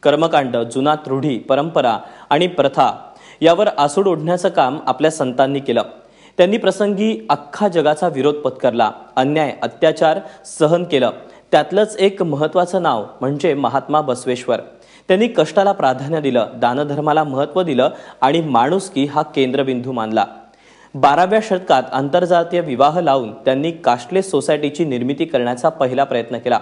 कर्मकांड, जुनाट रूढी, परंपरा आणि प्रथा यावर आसूड ओढण्याचं काम आपल्या संतांनी केलं। त्यांनी प्रसंगी अख्खा जगाचा विरोध पत्करला, अन्याय अत्याचार सहन केलं। त्यातलंच एक महत्त्वाचं नाव म्हणजे महात्मा बसवेश्वर। त्यांनी कष्टाला प्राधान्य दिलं, दानधर्माला महत्त्व दिलं आणि माणुसकी हा केंद्रबिंदू मानला। 12व्या शतकात आंतरजातीय विवाह लावून त्यांनी कास्टलेस सोसायटीची निर्मिती करण्याचा पहिला प्रयत्न केला।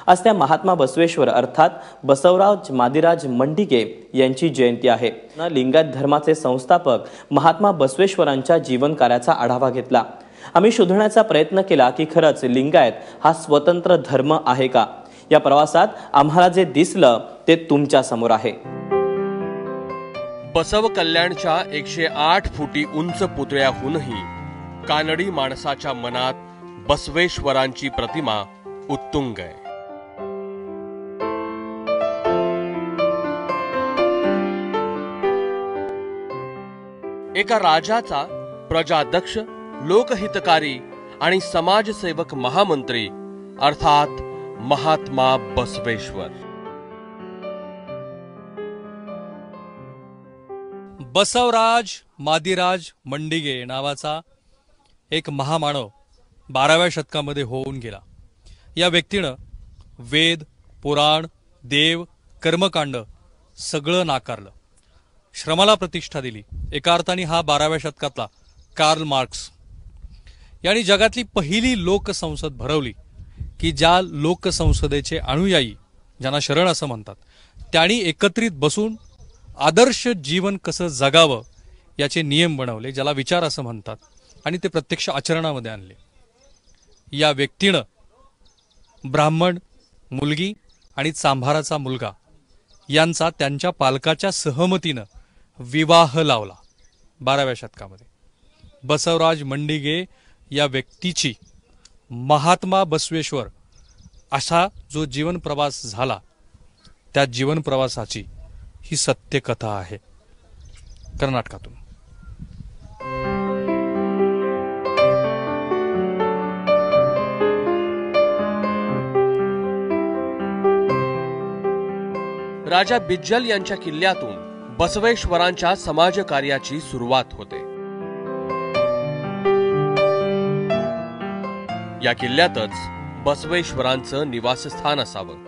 आज त्या महात्मा बसवेश्वर अर्थात बसवराज मादिराज मंडिगे यांची जयंती आहे। लिंगायत धर्माचे संस्थापक महात्मा बसवेश्वरांच्या जीवन कार्याचा आढावा घेतला। आम्ही शोधण्याचा प्रयत्न केला की खरंच लिंगायत हा स्वतंत्र धर्म आहे का। या प्रवासात आम्हाला जे दिसलं ते तुमच्या समोर आहे। बसव कल्याणच्या 108 फुटी उंच पुतळ्याहूनही कानडी माणसाच्या मनात बसवेश्वरांची प्रतिमा उत्तुंग आहे। एका राजाचा प्रजादक्ष, लोकहितकारी आणि समाजसेवक महामंत्री अर्थात महात्मा बसवेश्वर। बसवराज मादिराज मंडिगे नावाचा एक महामानव 12व्या शतकामध्ये होऊन गेला। या व्यक्तीनं वेद, पुराण, देव, कर्मकांड सगळं नाकारलं, श्रमाला प्रतिष्ठा दिली। एका अर्थाने हा 12व्या शतकातला कार्ल मार्क्स यांनी जगातली पहिली लोकसंसद भरवली की ज्या लोकसंसदेचे अनुयायी, ज्यांना शरण असं म्हणतात, त्यांनी एकत्रित बसून आदर्श जीवन कसं जगावं याचे नियम बनवले, ज्याला विचार असं म्हणतात, आणि ते प्रत्यक्ष आचरणामध्ये आणले। या व्यक्तीनं ब्राह्मण मुलगी आणि चांभाराचा मुलगा यांचा त्यांच्या पालकाच्या सहमतीनं विवाह लावला 12व्या शतकामध्ये। बसवराज मंडिगे या व्यक्तीची महात्मा बसवेश्वर असा जो जीवन प्रवास झाला, त्या जीवन प्रवासाची ही सत्य कथा आहे कर्नाटकातून। राजा बिज्जल यांच्या किल्ल्यातून बसवेश्वरांच्या समाजकार्याची सुरुवात होते। या किल्ल्यातच बसवेश्वरांचं निवासस्थान असावं।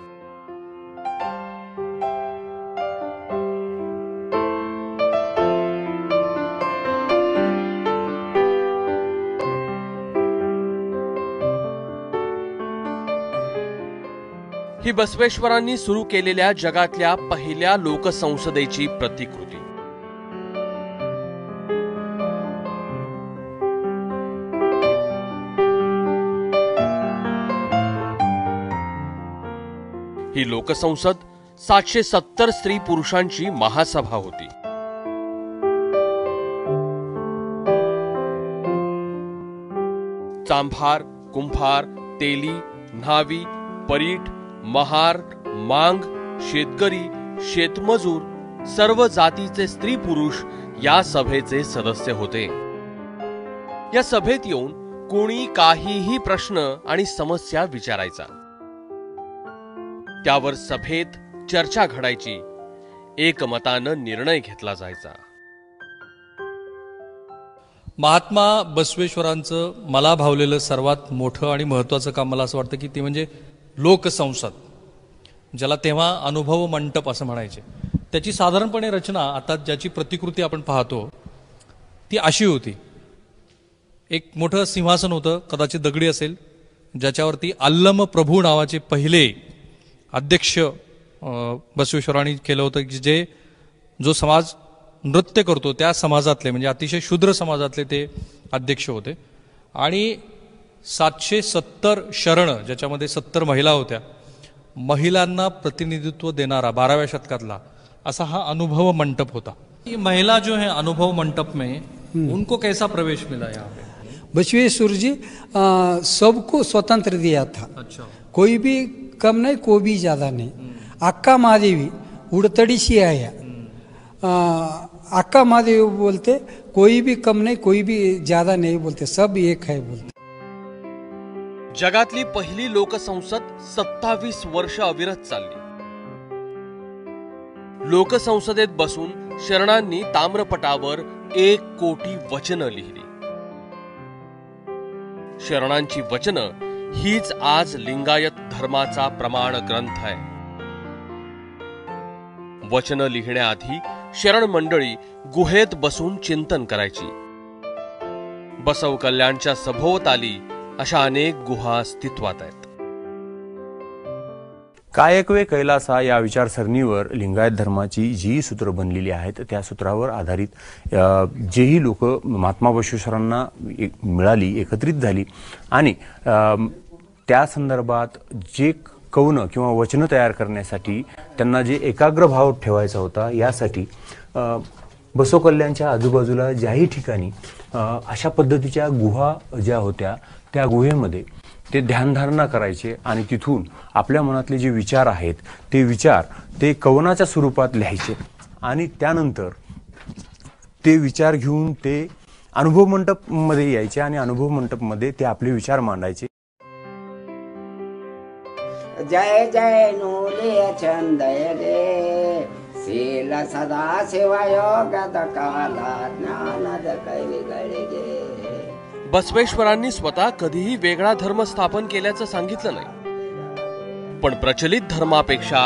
ही बसवेश्वरांनी सुरू केलेल्या जगातल्या पहिल्या लोकसंसदेची प्रतिकृती। ही लोकसंसद 770 स्त्री पुरुषांची महासभा होती। चांभार, कुंभार, तेली, न्हावी, परीट, महार, मांग, शेतकरी, शेतमजूर सर्व जातीचे स्त्री पुरुष या सभेचे सदस्य होते। या सभेत येऊन कोणी काहीही प्रश्न आणि समस्या विचारायचा, त्यावर सभेत चर्चा घडायची, एकमतानं निर्णय घेतला जायचा। महात्मा बसवेश्वरांचं मला भावलेलं सर्वात मोठं आणि महत्त्वाचं काम मला असं वाटतं की ते म्हणजे लोकसंसद, ज्याला तेव्हा अनुभव मंडप असं म्हणायचे। त्याची साधारणपणे रचना, आता ज्याची प्रतिकृती आपण पाहतो ती अशी होती। एक मोठं सिंहासन होतं, कदाचित दगडी असेल, ज्याच्यावरती अल्लम प्रभू नावाचे पहिले अध्यक्ष बसवेश्वरांनी केलं होतं की जो समाज नृत्य करतो त्या समाजातले, म्हणजे अतिशय शूद्र समाजातले ते अध्यक्ष होते। आणि 770 शरण, ज्याच्यामध्ये 70 महिला होत्या, महिलांना प्रतिनिधित्व देणारा 12व्या शतकातला असा हा अनुभव मंडप होता। ये महिला जो है अनुभव मंडप में, उनको कैसा प्रवेश मिला यहाँ पे? बसवेश्वर जी सबको स्वतंत्र दिया था। अच्छा। कोई भी कम नहीं, कोई भी ज्यादा नहीं। अक्का महादेवी उड़तड़ी सी आया, अक्का महादेवी बोलते कोई भी कम नहीं, कोई भी ज्यादा नहीं बोलते, सब एक है बोलते। जगातली पहिली लोकसंसद 27 वर्ष अविरत चालली। लोकसंसदेत बसून शरणांनी ताम्रपटावर 1 कोटी वचनं लिहिली. शरणांची वचनं हीच आज लिंगायत धर्माचा प्रमाण ग्रंथ आहे. वचनं लिहिण्याआधी शरण मंडळी गुहेत बसून चिंतन करायची. बसव कल्याणच्या सभोवताली अशा अनेक गुहा अस्तित्वात आहेत. कायकवे कैलासा या विचारसरणीवर लिंगायत धर्माची जी सूत्र बनलेली आहेत त्या सूत्रावर आधारित जेही लोक महात्मा बसवेश्वरांना मिळाली, एकत्रित झाली आणि त्या संदर्भात जे कवनं किंवा वचनं तयार करण्यासाठी त्यांना जे एकाग्र भाव ठेवायचा होता, यासाठी बसव कल्याणच्या आजूबाजूला ज्याही ठिकाणी अशा पद्धतीच्या गुहा ज्या होत्या त्या गुहेमध्ये ते ध्यानधारणा करायचे आणि तिथून आपल्या मनातले जे विचार आहेत ते विचार ते कवनाच्या स्वरूपात लिहायचे आणि त्यानंतर ते विचार घेऊन ते अनुभव मंडपमध्ये यायचे आणि अनुभव मंडपमध्ये ते आपले विचार मांडायचे. जय जय नूले छंदय गे शील सदा शिवा योग काला ज्ञानद कैली गळे गे. बसवेश्वरांनी स्वतः कधीही वेगळा धर्म स्थापन केल्याचं सांगितलं नाही, पण प्रचलित धर्मापेक्षा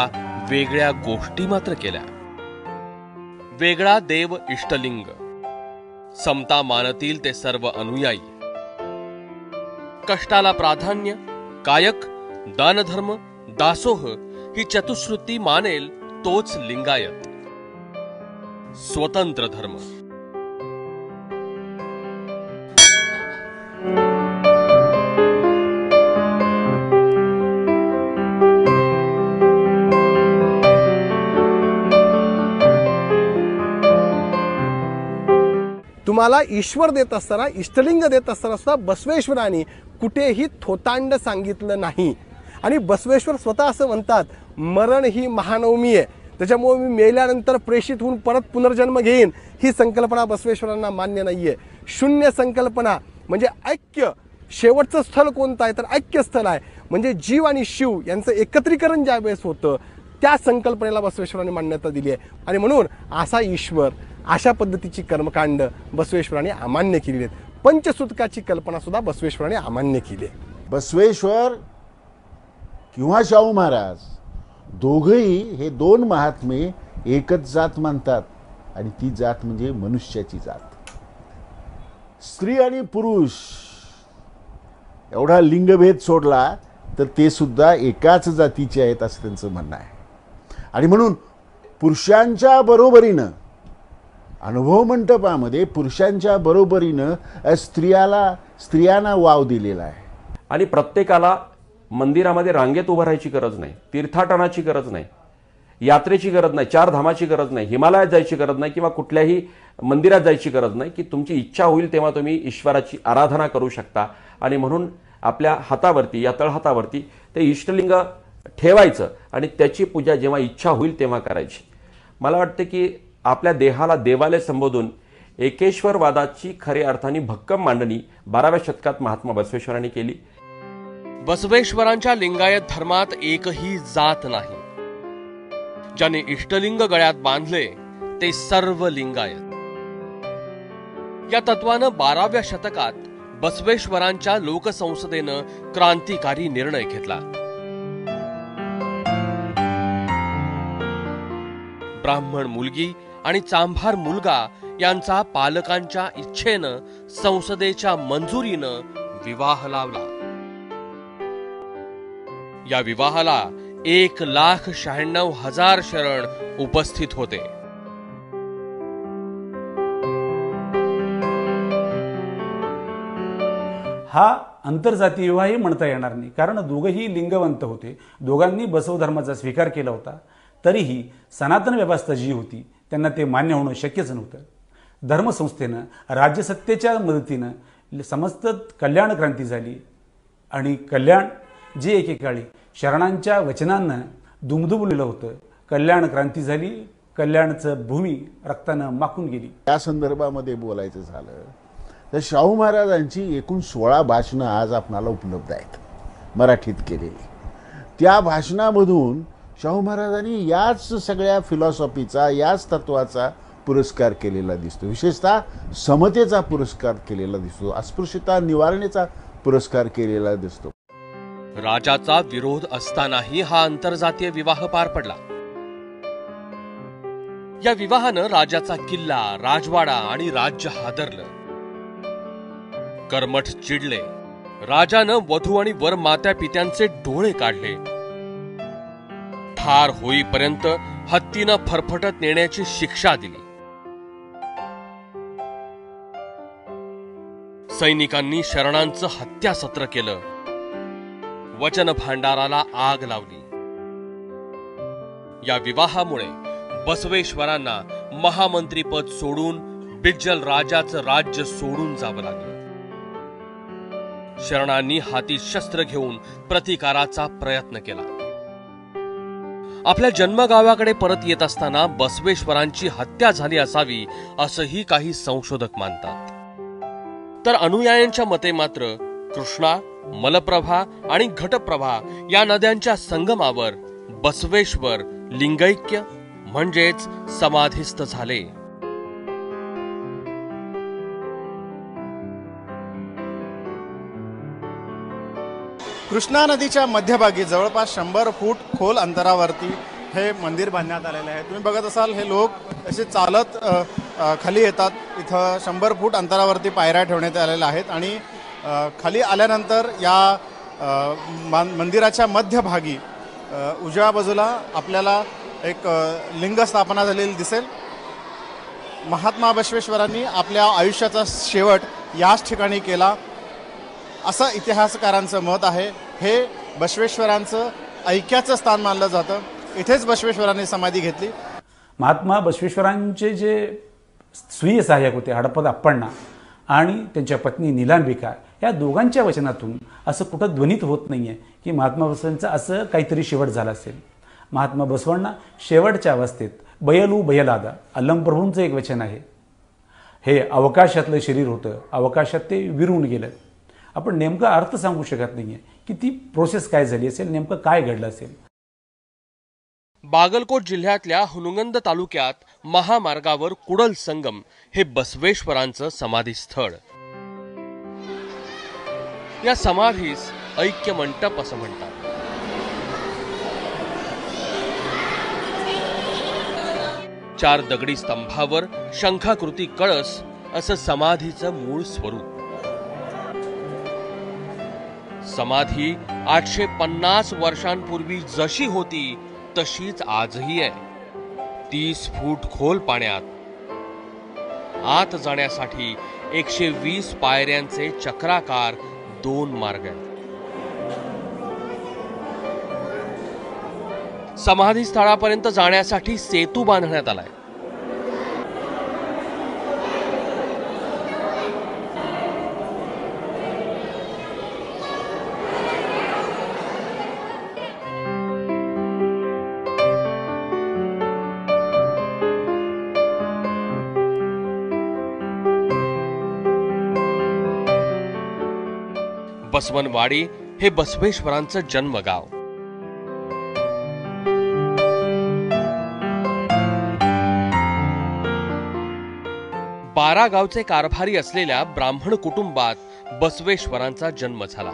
वेगळ्या गोष्टी मात्र केल्या. वेगळा देव इष्टलिंग, समता मानतील ते सर्व अनुयायी, कष्टाला प्राधान्य, कायक, दानधर्म, दासोह ही चतुश्रुती मानेल तोच लिंगायत. स्वतंत्र धर्म. तुम्हाला ईश्वर देत असताना, इष्टलिंग देत असताना सुद्धा बसवेश्वरांनी कुठेही थोतांड सांगितलं नाही. आणि बसवेश्वर स्वतः असं म्हणतात, मरण ही महानवमी आहे, त्याच्यामुळे मी मेल्यानंतर प्रेषित होऊन परत पुनर्जन्म घेईन, ही संकल्पना बसवेश्वरांना मान्य नाहीये. शून्य संकल्पना म्हणजे ऐक्य. शेवटचं स्थळ कोणतं आहे तर ऐक्य स्थळ आहे. म्हणजे जीव आणि शिव यांचं एकत्रीकरण ज्या वेळेस होतं त्या संकल्पनेला बसवेश्वरांनी मान्यता दिली आहे. आणि म्हणून असा ईश्वर, अशा पद्धतीची कर्मकांड बसवेश्वरांनी अमान्य केली आहेत. पंचसूतकाची कल्पना सुद्धा बसवेश्वरांनी अमान्य केली आहे. बसवेश्वर किंवा शाहू महाराज दोघंही हे 2 महात्मे एकच जात मानतात आणि ती जात म्हणजे मनुष्याची जात. स्त्री आणि पुरुष एवढा लिंगभेद सोडला तर ते सुद्धा एकाच जातीचे आहेत असं त्यांचं म्हणणं आहे. आणि म्हणून पुरुषांच्या बरोबरीनं अनुभव मंडपामध्ये पुरुषांच्या बरोबरीनं स्त्रियांना वाव दिलेला आहे. आणि प्रत्येकाला मंदिरामध्ये रांगेत उभं राहायची गरज नाही, तीर्थाटनाची गरज नाही, यात्रेची गरज नाही, 4 धामाची गरज नाही, हिमालयात जायची गरज नाही किंवा कुठल्याही मंदिरात जायची गरज नाही. की तुमची इच्छा होईल तेव्हा तुम्ही ईश्वराची आराधना करू शकता. आणि म्हणून आपल्या हातावरती, या तळहातावरती ते इष्टलिंग ठेवायचं आणि त्याची पूजा जेव्हा इच्छा होईल तेव्हा करायची. मला वाटतं की आपल्या देहाला देवालय संबोधून एकेश्वरवादाची खऱ्या अर्थाने भक्कम मांडणी 12व्या शतकात महात्मा बसवेश्वरांनी केली. बसवेश्वरांच्या लिंगायत धर्मात एकही जात नाही. ज्याने इष्टलिंग गळ्यात बांधले ते सर्व लिंगायत. या तत्वानं 12व्या शतकात बसवेश्वरांच्या लोकसंसदेनं क्रांतिकारी निर्णय घेतला. ब्राह्मण मुलगी आणि चांभार मुलगा यांचा पालकांच्या इच्छेनं, संसदेच्या मंजुरीनं विवाह लावला. या विवाहाला 1,96,000 शरण उपस्थित होते. हा आंतरजातीय विवाहही म्हणता येणार नाही, कारण दोघंही लिंगवंत होते, दोघांनी बसव धर्माचा स्वीकार केला होता. तरीही सनातन व्यवस्था जी होती त्यांना ते मान्य होणं शक्यच नव्हतं. धर्मसंस्थेनं राज्यसत्तेच्या मदतीनं समस्त कल्याण क्रांती झाली आणि कल्याण जे एकेकाळी शरणांच्या वचनांना दुमदुमलेलं होतं, कल्याण क्रांती झाली. कल्याणचं भूमी रक्तानं माखून गेली. या संदर्भामध्ये बोलायचं झालं तर शाहू महाराजांची एकूण 16 भाषणं आज आपणाला उपलब्ध आहेत मराठीत केलेली. त्या भाषणामधून शाहू महाराजांनी याच सगळ्या फिलॉसॉफीचा, याच तत्वाचा पुरस्कार केलेला दिसतो. विशेषतः समतेचा पुरस्कार केलेला दिसतो, अस्पृश्यता निवारणेचा पुरस्कार केलेला दिसतो. राजाचा विरोध असतानाही हा आंतरजातीय विवाह पार पडला. या विवाहानं राजाचा किल्ला, राजवाडा आणि राज्य हादरलं. कर्मठ चिडले. राजानं वधू आणि वर मात्या पित्यांचे डोळे काढले. ठार होईपर्यंत हत्तीनं फरफटत नेण्याची शिक्षा दिली. सैनिकांनी शरणांचं हत्यासत्र केलं. वचन भांडाराला आग लावली. या विवाहामुळे बसवेश्वरांना महामंत्रीपद सोडून बिज्जल राजाचं राज्य सोडून जावं लागलं. शरणांनी हाती शस्त्र घेऊन प्रतिकाराचा प्रयत्न केला. आपल्या जन्मगावाकडे परत येत असताना बसवेश्वरांची हत्या झाली असावी असंही काही संशोधक मानतात. तर अनुयायांच्या मते मात्र कृष्णा, मलप्रभा आणि घटप्रभा या नद्यांच्या संगमावर बसवेश्वर लिंगैक्य म्हणजेच समाधिस्थ झाले. कृष्णा नदीच्या मध्यभागी जवळपास 100 फूट खोल अंतरावरती हे मंदिर बांधण्यात आलेले आहे. तुम्ही बघत असाल हे लोक असे चालत खाली येतात. इथं 100 फूट अंतरावरती पायऱ्या ठेवण्यात आलेल्या आहेत आणि खाली आल्यानंतर या मंदिराच्या मध्यभागी उजव्या बाजूला आपल्याला एक लिंग स्थापना झालेली दिसेल. महात्मा बसवेश्वरांनी आपल्या आयुष्याचा शेवट याच ठिकाणी केला असं इतिहासकारांचं मत आहे. हे बसवेश्वरांचं ऐक्याचं स्थान मानलं जातं. इथेच बसवेश्वरांनी समाधी घेतली. महात्मा बसवेश्वरांचे जे स्वीय सहाय्यक होते हडपद अप्पण्णा आणि त्यांच्या पत्नी नीलांबिका या दोघांच्या वचनातून असं कुठं ध्वनित होत नाही आहे की महात्मा बसवांचा असं काहीतरी शेवट झाला असेल. महात्मा बसवांना शेवटच्या अवस्थेत बयलू बयलादा अलमप्रभूंचं एक वचन आहे. हे अवकाशातलं शरीर होतं, अवकाशात ते विरून गेलं. आपण नेमका अर्थ सांगू शकत नाहीये की ती प्रोसेस काय झाली असेल, नेमकं काय घडलं असेल. बागलकोट जिल्ह्यातल्या हुनगंद तालुक्यात महामार्गावर कुडल संगम हे बसवेश्वरांचं समाधीस्थळ. या समाधीस ऐक्य मंटप असं म्हणतात. चार दगडी स्तंभावर शंखाकृती कळस असं समाधीचं मूळ स्वरूप. समाधी 850 वर्षांपूर्वी जशी होती तशीच आजही आहे. 30 फूट खोल पाण्यात. आत जाण्यासाठी 120 पायऱ्यांचे चक्राकार 2 मार्ग आहेत. समाधी स्थळापर्यंत जाण्यासाठी सेतू बांधण्यात आलाय. बसवनवाडी हे बसवेश्वरांचं जन्मगाव. बारा गावचे कारभारी असलेल्या ब्राह्मण कुटुंबात बसवेश्वरांचा जन्म झाला.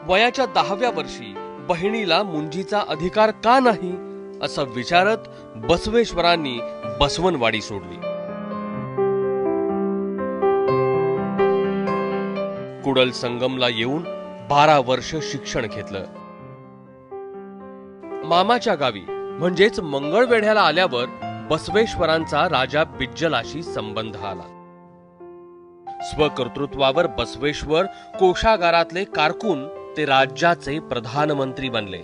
वयाच्या 10व्या वर्षी बहिणीला मुंजीचा अधिकार का नाही असं विचारत बसवेश्वरांनी बसवनवाडी सोडली. कुडल संगमला येऊन 12 वर्ष शिक्षण घेतलं. मामाच्या गावी म्हणजेच मंगळवेढ्याला आल्यावर बसवेश्वरांचा राजा बिज्जलाशी संबंध आला. स्वकर्तृत्वावर बसवेश्वर कोषागारातले कारकून ते राज्याचे प्रधानमंत्री बनले.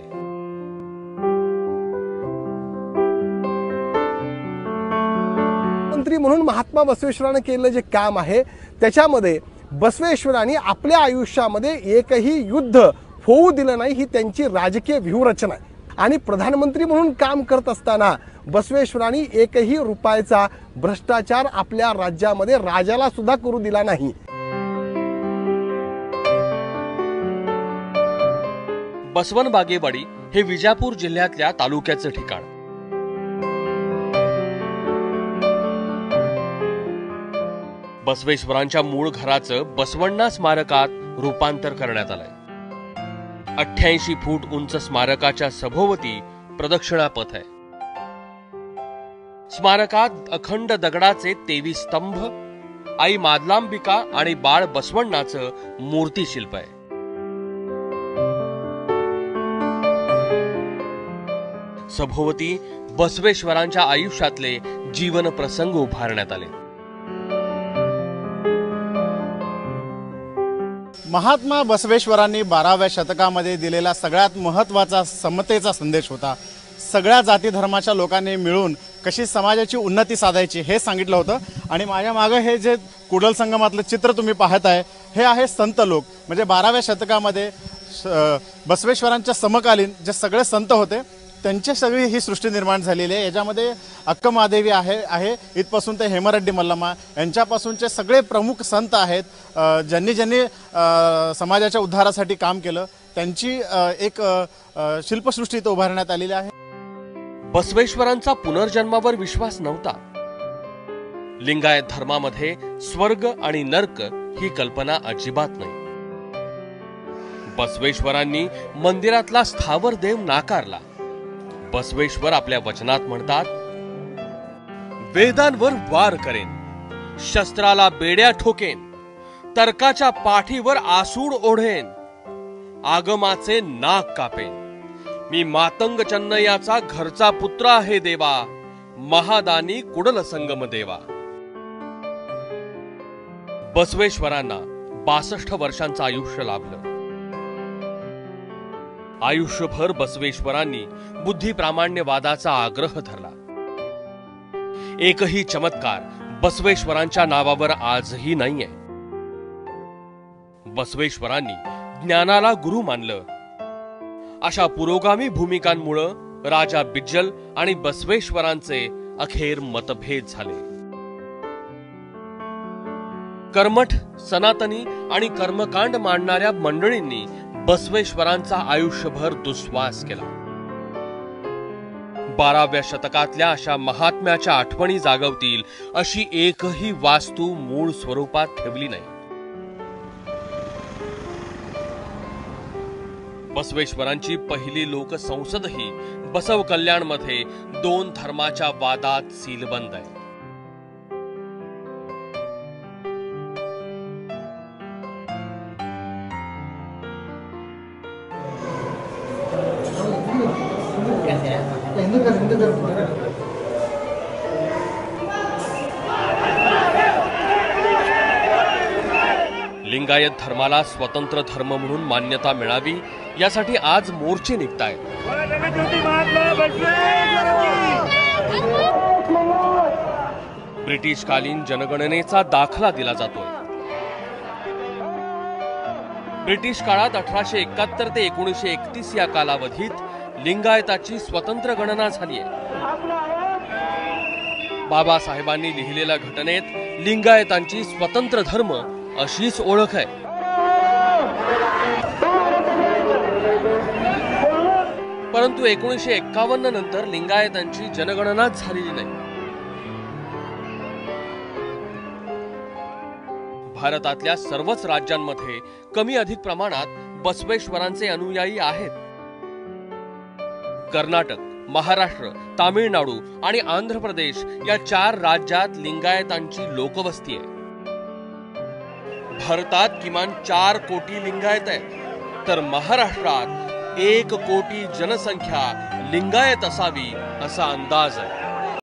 मंत्री म्हणून महात्मा बसवेश्वरांनी केलेलं जे काम आहे त्याच्यामध्ये बसवेश्वरांनी आपल्या आयुष्यामध्ये एकही युद्ध होऊ दिलं नाही ही त्यांची राजकीय व्यूहरचना आहे. आणि प्रधानमंत्री म्हणून काम करत असताना बसवेश्वरांनी एकही रुपयाचा भ्रष्टाचार आपल्या राज्यामध्ये राजाला सुद्धा करू दिला नाही. बसवन बागेवाडी हे विजापूर जिल्ह्यातल्या तालुक्याचं ठिकाण. बसवेश्वरांच्या मूळ घराचं बसवण्णा स्मारकात रूपांतर करण्यात आलंय. 88 फूट उंच स्मारकाच्या सभोवती प्रदक्षिणा पथ आहे. स्मारकात अखंड दगडाचे 23 स्तंभ, आई मादलांबिका आणि बाळ बसवण्णाचं मूर्तिशिल्प आहे. सभोवती बसवेश्वरांच्या आयुष्यातले जीवन प्रसंग उभारण्यात आले. महात्मा बसवेश्वरांनी 12व्या शतकामध्ये दिलेला सगळ्यात महत्त्वाचा समतेचा संदेश होता. सगळ्या जाती धर्माच्या लोकांनी मिळून कशी समाजाची उन्नती साधायची हे सांगितलं होतं. आणि माझ्या मागे हे जे कुडल संगमातलं चित्र तुम्ही पाहताय हे आहे संत लोक. म्हणजे 12व्या शतकामध्ये बसवेश्वरांच्या समकालीन जे सगळे संत होते त्यांची सगळी ही सृष्टी निर्माण झालेली आहे. याच्यामध्ये अक्कमहादेवी आहे इथपासून ते हेमरेड्डी मल्लम्मा यांच्यापासूनचे सगळे प्रमुख संत आहेत. ज्यांनी समाजाच्या उद्धारासाठी काम केलं त्यांची एक शिल्पसृष्टी इथं उभारण्यात आलेली आहे. बसवेश्वरांचा पुनर्जन्मावर विश्वास नव्हता. लिंगायत धर्मामध्ये स्वर्ग आणि नर्क ही कल्पना अजिबात नाही. बसवेश्वरांनी मंदिरातला स्थावर देव नाकारला. बसवेश्वर आपल्या वचनात म्हणतात, वेदांवर वार करेन, शस्त्राला बेड्या ठोकेन, तर्काच्या पाठीवर आसूड ओढेन, आगमाचे नाक कापेन. मी मातंग चन्नयाचा घरचा पुत्र आहे देवा, महादानी कुडल संगम देवा. बसवेश्वरांना 62 वर्षांचं आयुष्य लाभलं. आयुष्यभर बसवेश्वरांनी बुद्धिप्रामाण्यवादाचा आग्रह धरला. एकही चमत्कार बसवेश्वरांच्या नावावर आजही नाहीये. बसवेश्वरांनी ज्ञानाला गुरु मानलं. अशा पुरोगामी भूमिकांमुळे राजा बिज्जल आणि बसवेश्वरांचे अखेर मतभेद झाले. कर्मठ, सनातनी आणि कर्मकांड मांडणाऱ्या मंडळींनी बसवेश्वरांचा आयुष्यभर दुस्वास केला. 12व्या शतकातल्या अशा महात्म्याच्या आठवणी जागवतील अशी एकही वास्तू मूळ स्वरूपात ठेवली नाही. बसवेश्वरांची पहिली लोकसंसदही बसव कल्याणमध्ये 2 धर्माच्या वादात सीलबंद आहे. लिंगायत धर्माला स्वतंत्र धर्म म्हणून मान्यता मिळावी यासाठी आज मोर्चे निघतायत. ब्रिटिशकालीन जनगणनेचा दाखला दिला जातोय. ब्रिटिश काळात 1871 ते 1931 या कालावधीत लिंगायताची स्वतंत्र गणना झाली आहे. बाबासाहेबांनी लिहिलेल्या घटनेत लिंगायतांची स्वतंत्र धर्म अशीच ओळख आहे. परंतु 1951 नंतर लिंगायतांची जनगणनाच झालेली नाही. भारतातल्या सर्वच राज्यांमध्ये कमी अधिक प्रमाणात बसवेश्वरांचे अनुयायी आहेत. कर्नाटक, महाराष्ट्र, तामिळनाडू आणि आंध्र प्रदेश या 4 राज्यात लिंगायतांची लोकवस्ती आहे. भारतात किमान 4 कोटी लिंगायत आहेत, तर महाराष्ट्रात 1 कोटी जनसंख्या लिंगायत असावी असा अंदाज आहे.